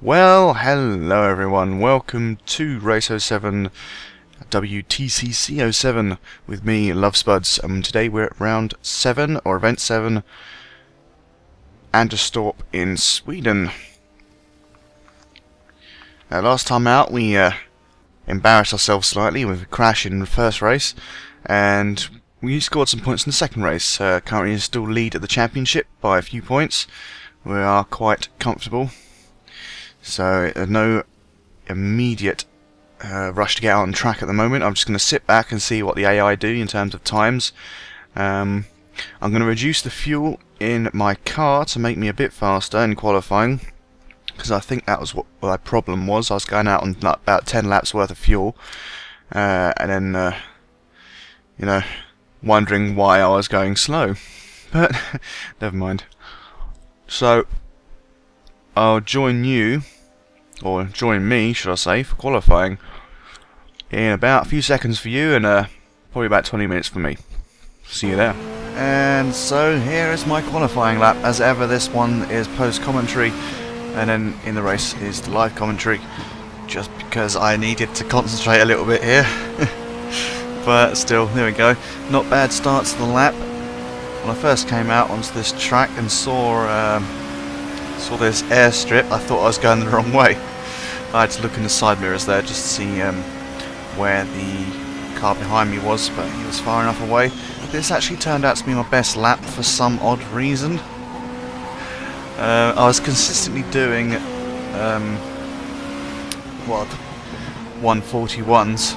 Well, hello everyone, welcome to Race 07 WTCC 07 with me, Lovespuds, and today we're at round 7, or event 7, Anderstorp in Sweden. Last time out we embarrassed ourselves slightly with a crash in the first race, and we scored some points in the second race. Currently still lead at the championship by a few points. We are quite comfortable. So no immediate rush to get out on track at the moment. I'm just going to sit back and see what the AI do in terms of times. I'm going to reduce the fuel in my car to make me a bit faster in qualifying, because I think that was what my problem was. I was going out on about 10 laps worth of fuel, and then you know, wondering why I was going slow. But never mind. So I'll join you, or join me, should I say, for qualifying in about a few seconds for you, and probably about 20 minutes for me. See you there. And so here is my qualifying lap. As ever, this one is post-commentary, and then in the race is the live commentary, just because I needed to concentrate a little bit here. But still, there we go. Not bad start to the lap. When I first came out onto this track and saw this airstrip, I thought I was going the wrong way. I had to look in the side mirrors there just to see where the car behind me was, but he was far enough away. This actually turned out to be my best lap for some odd reason. I was consistently doing 141s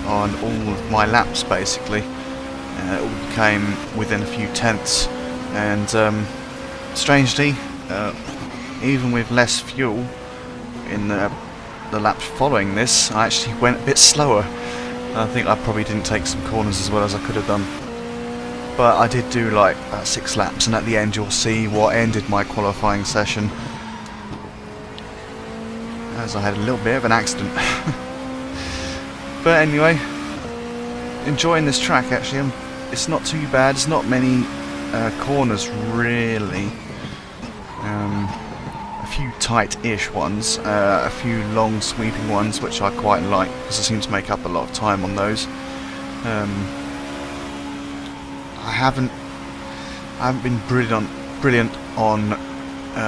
on all of my laps basically. It all came within a few tenths, and strangely, even with less fuel in the laps following this, I actually went a bit slower. I think I probably didn't take some corners as well as I could have done. But I did do like about 6 laps, and at the end you'll see what ended my qualifying session, as I had a little bit of an accident. But anyway, enjoying this track actually. It's not too bad, it's not many corners really. A few tight-ish ones, a few long sweeping ones which I quite like, because I seem to make up a lot of time on those. I haven't been brilliant on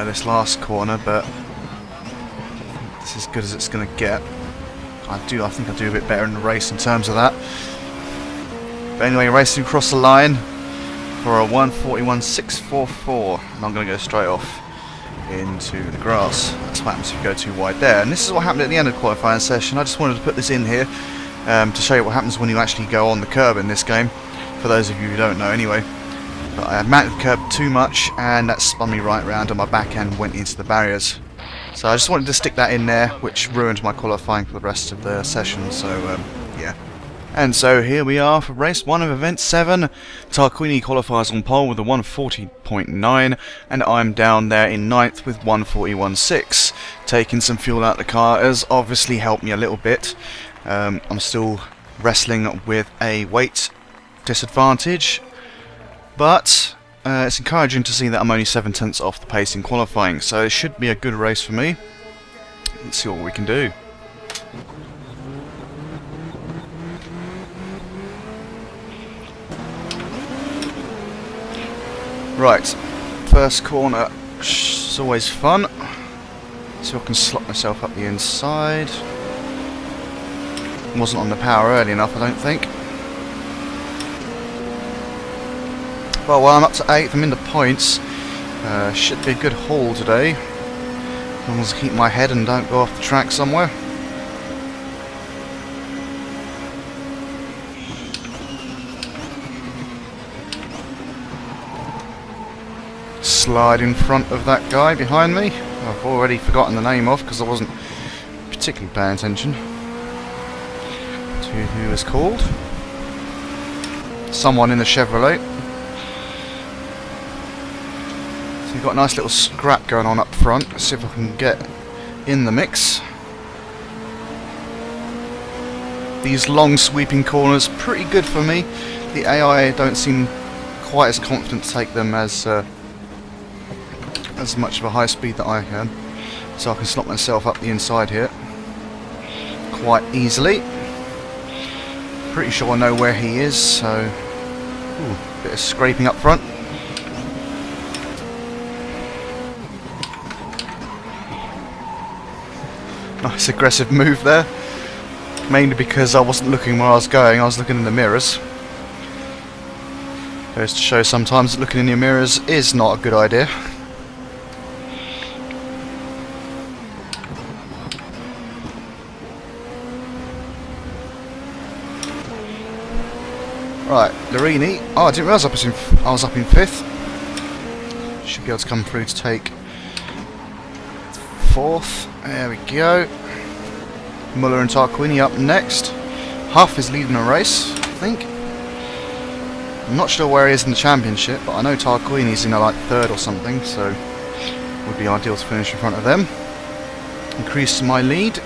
this last corner, but this is as good as it's going to get. I think I do a bit better in the race in terms of that. But anyway, racing across the line for a 141.644, and I'm going to go straight off into the grass. That's what happens if you go too wide there. And this is what happened at the end of the qualifying session. I just wanted to put this in here to show you what happens when you actually go on the curb in this game, for those of you who don't know anyway. But I mounted the curb too much, and that spun me right round, and my back end went into the barriers. So I just wanted to stick that in there, which ruined my qualifying for the rest of the session, so yeah. And so here we are for race 1 of event 7. Tarquini qualifies on pole with a 140.9, and I'm down there in 9th with 141.6. Taking some fuel out of the car has obviously helped me a little bit. I'm still wrestling with a weight disadvantage, but it's encouraging to see that I'm only 7 tenths off the pace in qualifying, so it should be a good race for me. Let's see what we can do. Right, first corner is always fun. So I can slot myself up the inside. Wasn't on the power early enough, I don't think. Well, while I'm up to 8th, I'm in the points. Should be a good haul today, as long as I keep my head and don't go off the track somewhere. Slide in front of that guy behind me. I've already forgotten the name of, because I wasn't particularly paying attention to who was called. Someone in the Chevrolet. So you've got a nice little scrap going on up front. Let's see if I can get in the mix. These long sweeping corners, pretty good for me. The AI don't seem quite as confident to take them as much of a high speed that I can. so I can slot myself up the inside here quite easily. Pretty sure I know where he is, so bit of scraping up front. Nice aggressive move there, mainly because I wasn't looking where I was going, I was looking in the mirrors. Goes to show sometimes that looking in your mirrors is not a good idea. Right, Larini. Oh, I didn't realise I was up in 5th. Should be able to come through to take 4th. There we go. Muller and Tarquini up next. Huff is leading the race, I think. I'm not sure where he is in the championship, but I know Tarquini's in like 3rd or something, so it would be ideal to finish in front of them. Increase my lead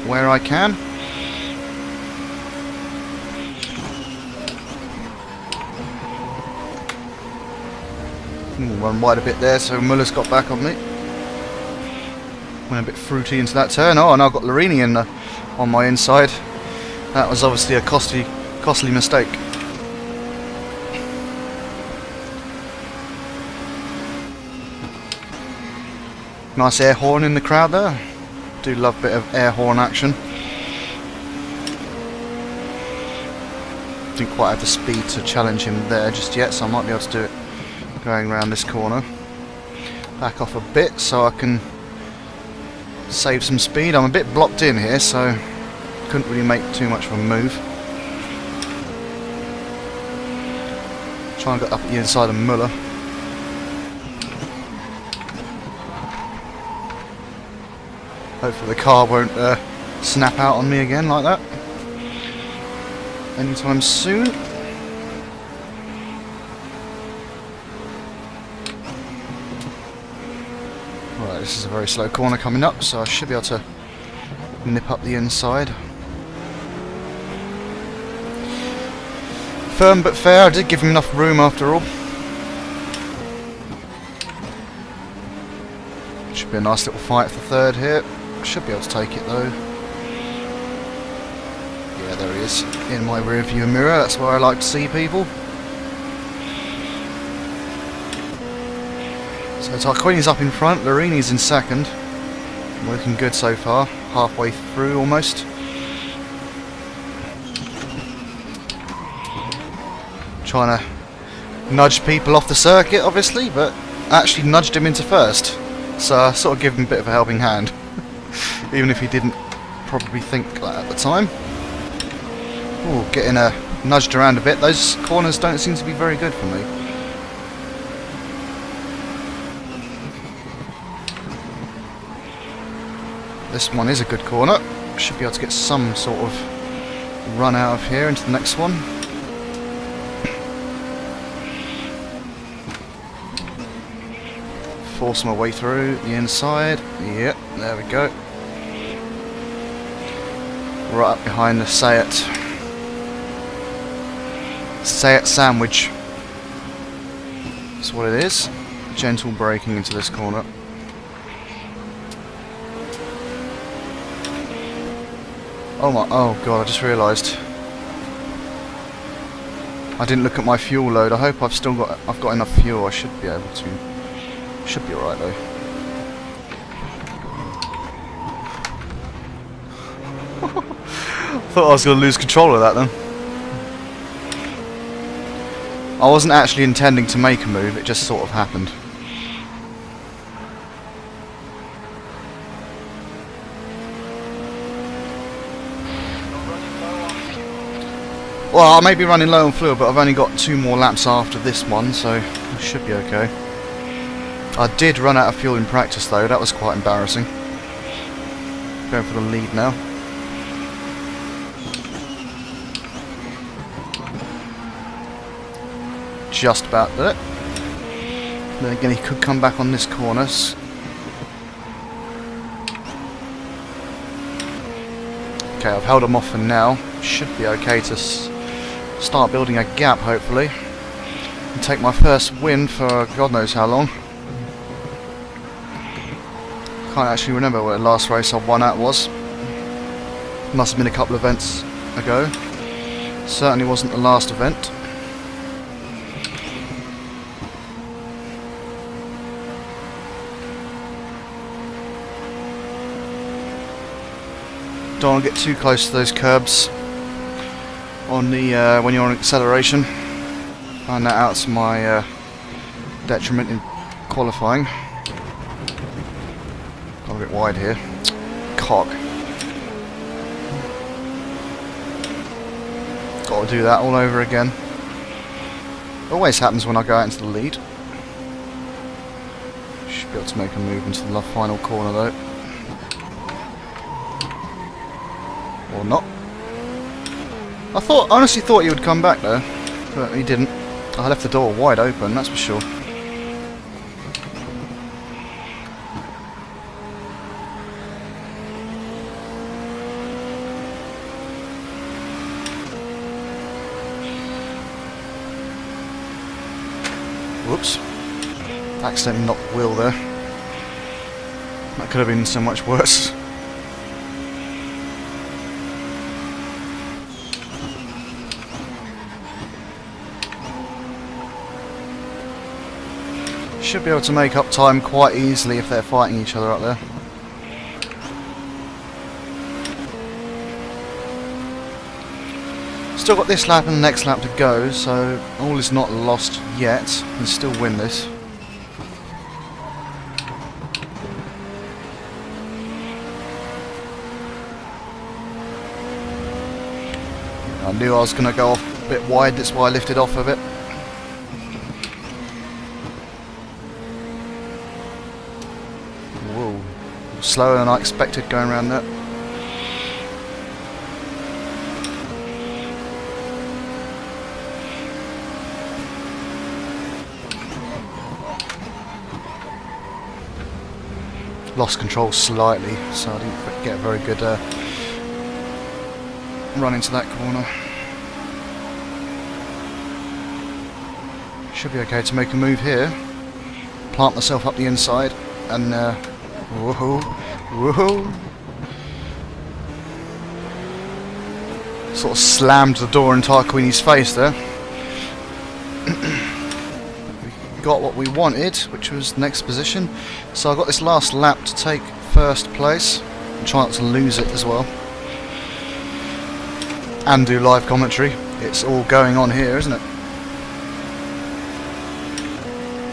where I can. Run wide a bit there, so Muller's got back on me. Went a bit fruity into that turn. Oh, and I've got Larini on my inside. That was obviously a costly mistake. Nice air horn in the crowd there. Do love a bit of air horn action. Didn't quite have the speed to challenge him there just yet, so I might be able to do it going around this corner. Back off a bit so I can save some speed. I'm a bit blocked in here, so couldn't really make too much of a move. Try and get up at the inside of Muller. Hopefully the car won't snap out on me again like that anytime soon. Right, this is a very slow corner coming up, so I should be able to nip up the inside. Firm but fair, I did give him enough room after all. Should be a nice little fight for 3rd here. Should be able to take it though. Yeah, there he is, in my rear view mirror, that's where I like to see people. So Tarquini's up in front, Larini's in 2nd. Looking good so far, halfway through almost. Trying to nudge people off the circuit obviously, but actually nudged him into 1st. So I sort of give him a bit of a helping hand. Even if he didn't probably think that at the time. Ooh, getting nudged around a bit. Those corners don't seem to be very good for me. This one is a good corner. Should be able to get some sort of run out of here into the next one. Force my way through the inside. Yep, there we go. Right up behind the Sayat sandwich. That's what it is. Gentle braking into this corner. Oh god, I just realised I didn't look at my fuel load. I hope I've got enough fuel. I should be able to. Should be alright though. Thought I was going to lose control of that then. I wasn't actually intending to make a move, it just sort of happened. Well, I may be running low on fuel, but I've only got 2 more laps after this one, so I should be okay. I did run out of fuel in practice though, that was quite embarrassing. Going for the lead now. Just about did it. Then again, he could come back on this corner. Okay, I've held him off for now. Should be okay to start building a gap, hopefully. And take my first win for God knows how long. Can't actually remember what the last race I won at was. Must have been a couple of events ago. Certainly wasn't the last event. Don't want to get too close to those curbs on the when you're on acceleration. Find that out to my detriment in qualifying. Got a bit wide here. Cock. Got to do that all over again. Always happens when I go out into the lead. Should be able to make a move into the final corner though. Or not. I honestly thought he would come back though, but he didn't. I left the door wide open, that's for sure. Whoops. Accidentally knocked Will there. That could have been so much worse. Should be able to make up time quite easily if they're fighting each other up there. Still got this lap and the next lap to go, so all is not lost yet. Can still win this. I knew I was going to go off a bit wide, that's why I lifted off a bit. Whoa, slower than I expected going around that. Lost control slightly, so I didn't get a very good run into that corner. Should be okay to make a move here. Plant myself up the inside and woohoo, woohoo! Sort of slammed the door in Tarquini's face there. Got what we wanted, which was next position. So I got this last lap to take first place and try not to lose it as well. And do live commentary. It's all going on here, isn't it?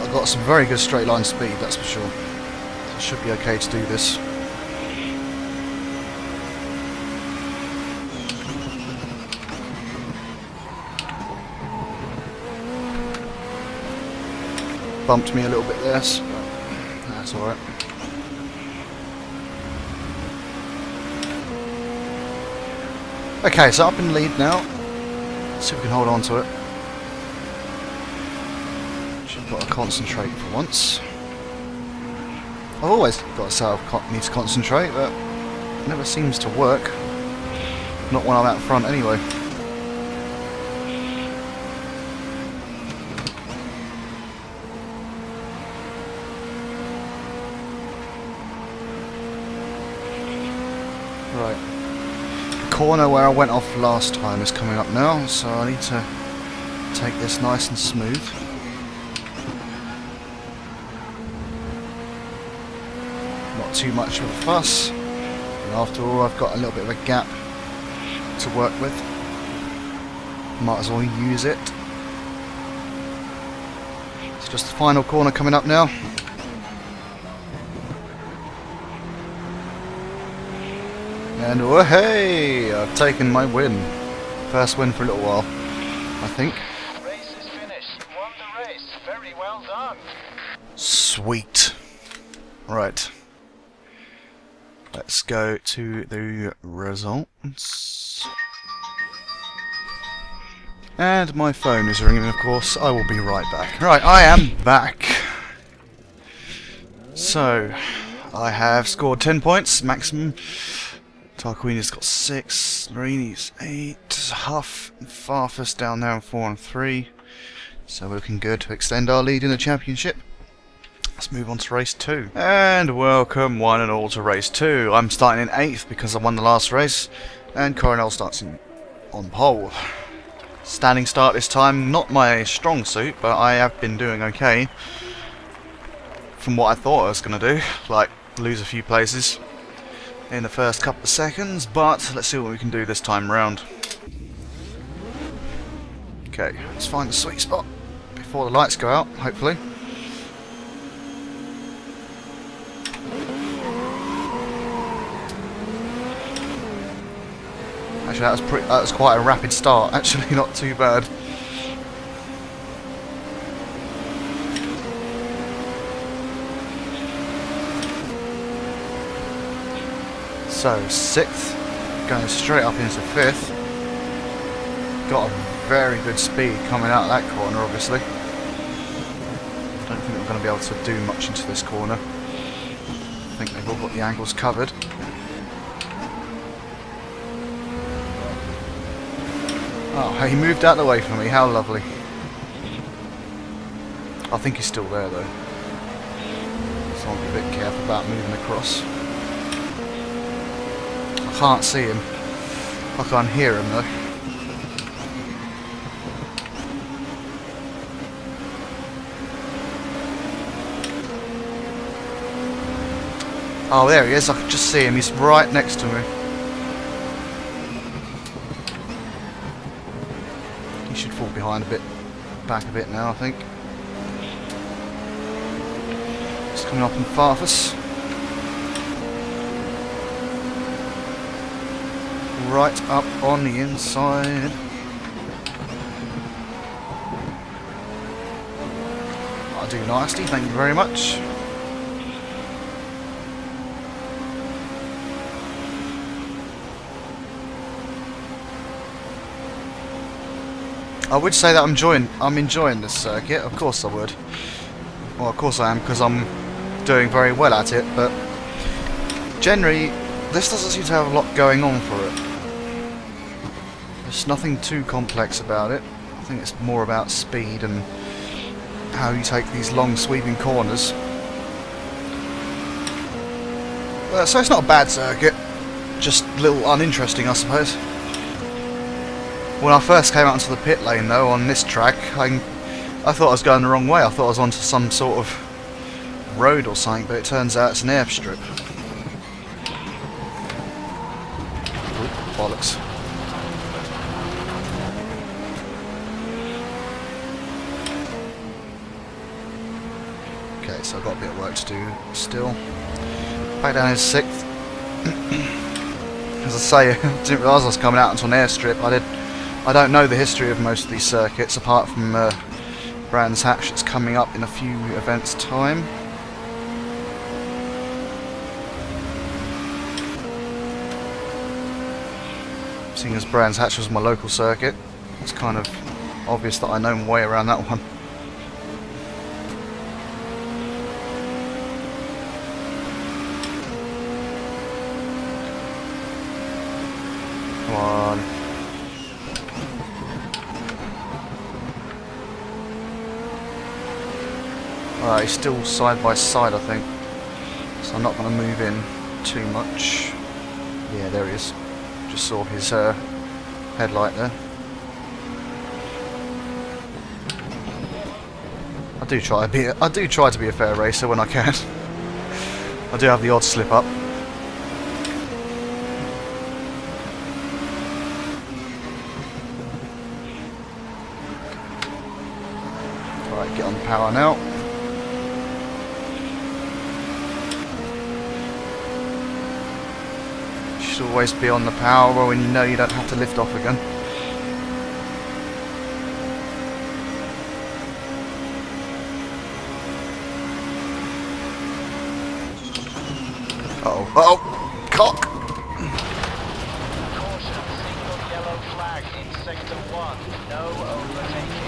I've got some very good straight line speed, that's for sure. So it should be okay to do this. Bumped me a little bit there, but that's alright. Okay, so up in lead now. Let's see if we can hold on to it. Should got to concentrate for once. I've always got to say I need to concentrate, but it never seems to work. Not when I'm out front anyway. Right. The corner where I went off last time is coming up now, so I need to take this nice and smooth. Not too much of a fuss. And after all, I've got a little bit of a gap to work with. Might as well use it. It's just the final corner coming up now. And oh hey! I've taken my win. First win for a little while, I think. Race is finished. You won the race. Very well done. Sweet. Right. Let's go to the results. And my phone is ringing, of course. I will be right back. Right, I am back. So, I have scored 10 points, maximum. Tarquini's got 6, Lorini's 8, Huff and Farfus down there on 4 and 3. So we're looking good to extend our lead in the championship. Let's move on to race 2. And welcome one and all to race 2. I'm starting in 8th because I won the last race, and Coronel starts on pole. Standing start this time, not my strong suit, but I have been doing okay from what I thought I was going to do, like lose a few places in the first couple of seconds, but let's see what we can do this time around. Okay, let's find the sweet spot before the lights go out, hopefully. Actually, that was quite a rapid start. Actually, not too bad. So 6th, going straight up into 5th. Got a very good speed coming out of that corner, obviously. Don't think we're going to be able to do much into this corner. I think they've all got the angles covered. Oh, he moved out of the way for me, how lovely. I think he's still there though. So I'll be a bit careful about moving across. I can't see him. I can't hear him though. Oh, there he is, I can just see him, he's right next to me. He should fall behind a bit, back a bit now, I think. Just coming up in Farfus. Right up on the inside. I do nicely, thank you very much. I would say that I'm enjoying this circuit. Of course I would. Well, of course I am, because I'm doing very well at it. But generally, this doesn't seem to have a lot going on for it. There's nothing too complex about it. I think it's more about speed and how you take these long sweeping corners. So it's not a bad circuit. Just a little uninteresting, I suppose. When I first came out into the pit lane though, on this track, I thought I was going the wrong way. I thought I was onto some sort of road or something, but it turns out it's an airstrip. Ooh, bollocks. Okay, so I've got a bit of work to do still. Back down in 6th. As I say, I didn't realise I was coming out into an airstrip. I don't know the history of most of these circuits, apart from Brands Hatch that's coming up in a few events' time. Seeing as Brands Hatch was my local circuit, it's kind of obvious that I know my way around that one. Come on. Alright, he's still side by side, I think. So I'm not going to move in too much. Yeah, there he is. Just saw his headlight there. I do try to be a fair racer when I can. I do have the odd slip up. Alright, get on the power now. Always be on the power when you know you don't have to lift off again. Uh-oh, uh-oh, cock! Caution, single yellow flag in sector 1. No overtaking.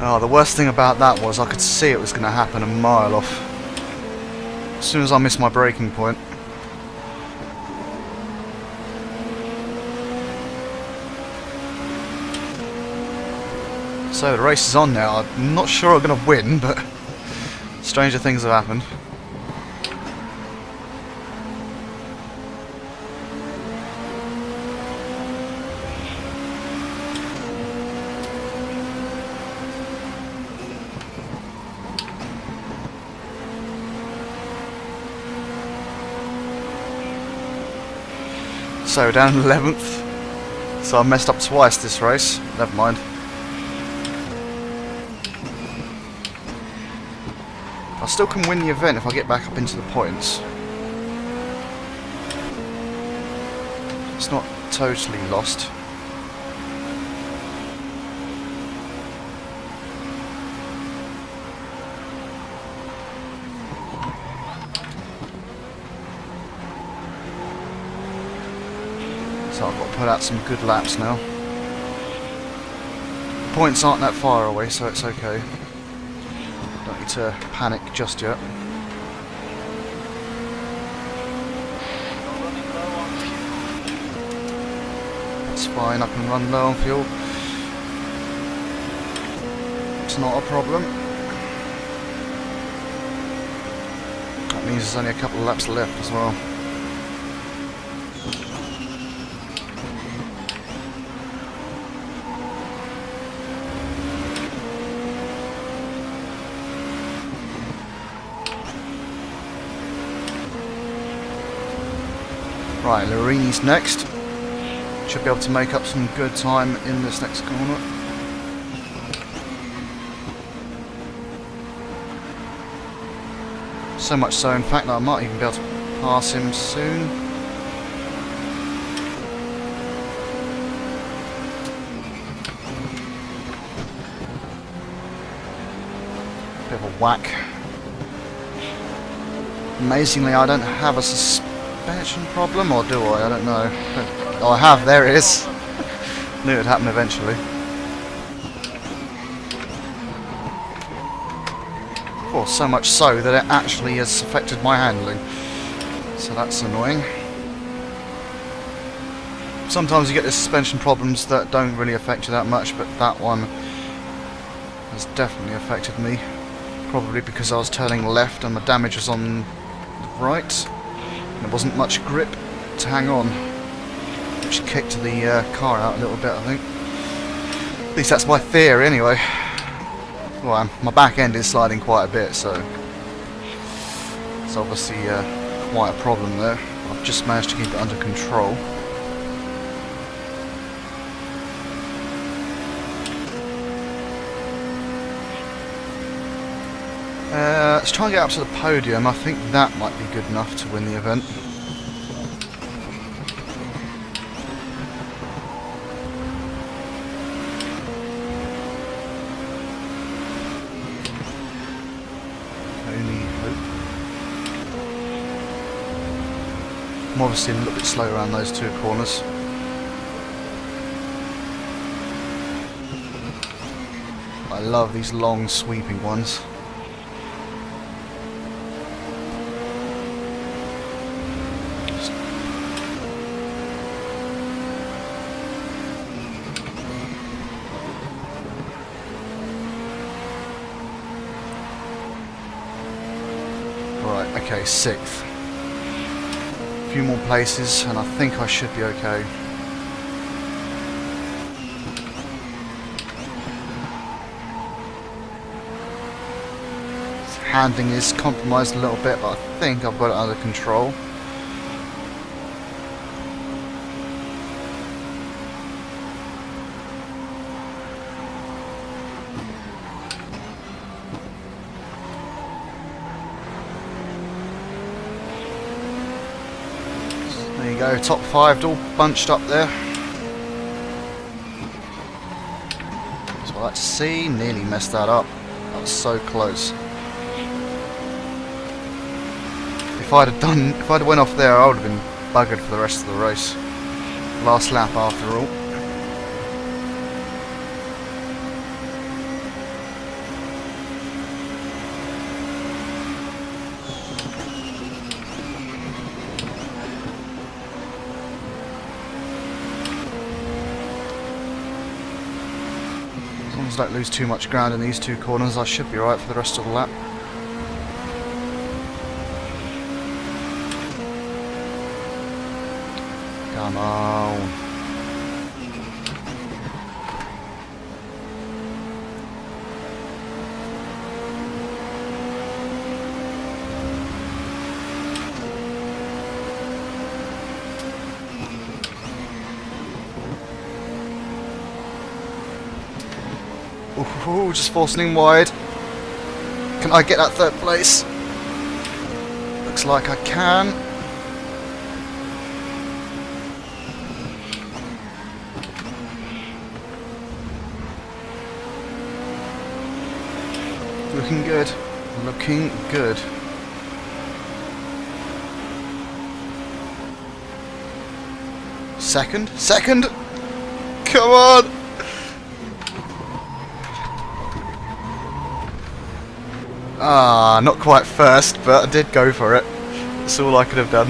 Oh, the worst thing about that was I could see it was going to happen a mile off. As soon as I missed my braking point. So the race is on now. I'm not sure I'm going to win, but Stranger things have happened. So down 11th. So I messed up twice this race. Never mind. I still can win the event if I get back up into the points. It's not totally lost. So I've got to put out some good laps now. The points aren't that far away, so it's okay. Don't need to panic just yet. That's fine, I can run low on fuel. It's not a problem. That means there's only a couple of laps left as well. Right, Lorini's next. Should be able to make up some good time in this next corner. So much so, in fact, that I might even be able to pass him soon. Bit of a whack. Amazingly, I don't have a suspension problem, or do I? I don't know. Oh, I have. There it is. Knew it'd happen eventually. Well, so much so that it actually has affected my handling. So that's annoying. Sometimes you get the suspension problems that don't really affect you that much, but that one has definitely affected me. Probably because I was turning left and the damage was on the right. And there wasn't much grip to hang on, which kicked the car out a little bit, I think. At least that's my theory anyway. Well, my back end is sliding quite a bit, so it's obviously quite a problem there. I've just managed to keep it under control. Let's try and get up to the podium. I think that might be good enough to win the event. Only hope. I'm obviously a little bit slow around those two corners. I love these long sweeping ones. Okay, 6th. A few more places and I think I should be okay. Handling is compromised a little bit, but I think I've got it under control. There you go, top 5 all bunched up there. That's what I like to see. Nearly messed that up. That was so close. If I'd have went off there, I would have been buggered for the rest of the race. Last lap after all. As long as I don't lose too much ground in these two corners, I should be alright for the rest of the lap. Come on. Ooh, just forcing in wide. Can I get that third place? Looks like I can. Looking good. Looking good. Second? Second! Come on! Ah, not quite first, but I did go for it. That's all I could have done.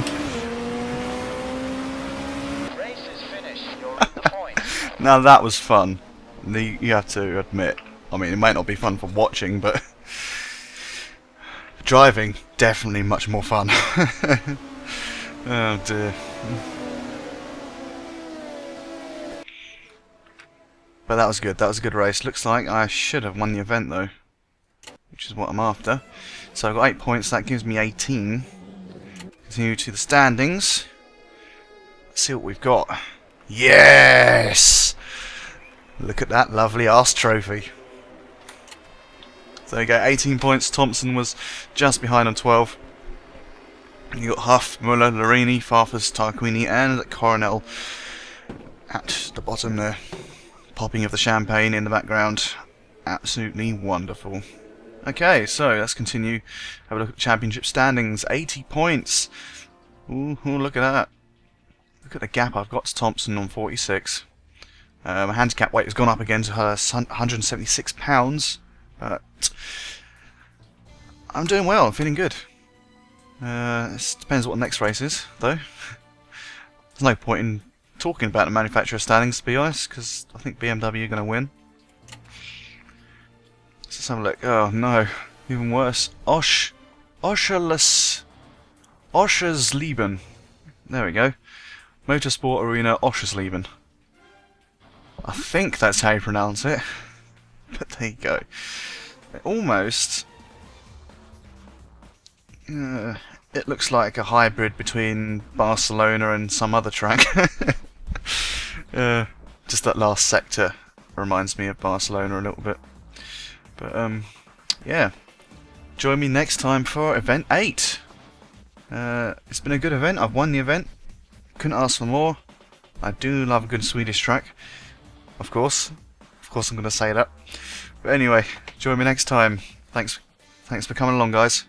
Race is finished. You're in the point. Now that was fun. You have to admit. I mean, it might not be fun for watching, but driving, definitely much more fun. Oh dear. But that was good. That was a good race. Looks like I should have won the event though, which is what I'm after. So I've got 8 points, that gives me 18. Continue to the standings. Let's see what we've got. Yes! Look at that lovely arse trophy. So there you go, 18 points. Thompson was just behind on 12. You got Huff, Muller, Larini, Farfus, Tarquini and Coronel at the bottom there. Popping of the champagne in the background. Absolutely wonderful. Okay, so let's continue. Have a look at the championship standings. 80 points. Ooh, look at that. Look at the gap I've got to Thompson on 46. My handicap weight has gone up again to her £176. But I'm doing well. I'm feeling good. It depends what the next race is, though. There's no point in talking about the manufacturer standings, to be honest, because I think BMW are going to win. Let's have a look. Oh no, even worse. Oschersleben. There we go. Motorsport Arena Oschersleben. I think that's how you pronounce it. But there you go. Almost. It looks like a hybrid between Barcelona and some other track. Just that last sector reminds me of Barcelona a little bit. But yeah, join me next time for event 8. It's been a good event. I've won the event. Couldn't ask for more. I do love a good Swedish track, of course. Of course, I'm going to say that. But anyway, join me next time. Thanks for coming along, guys.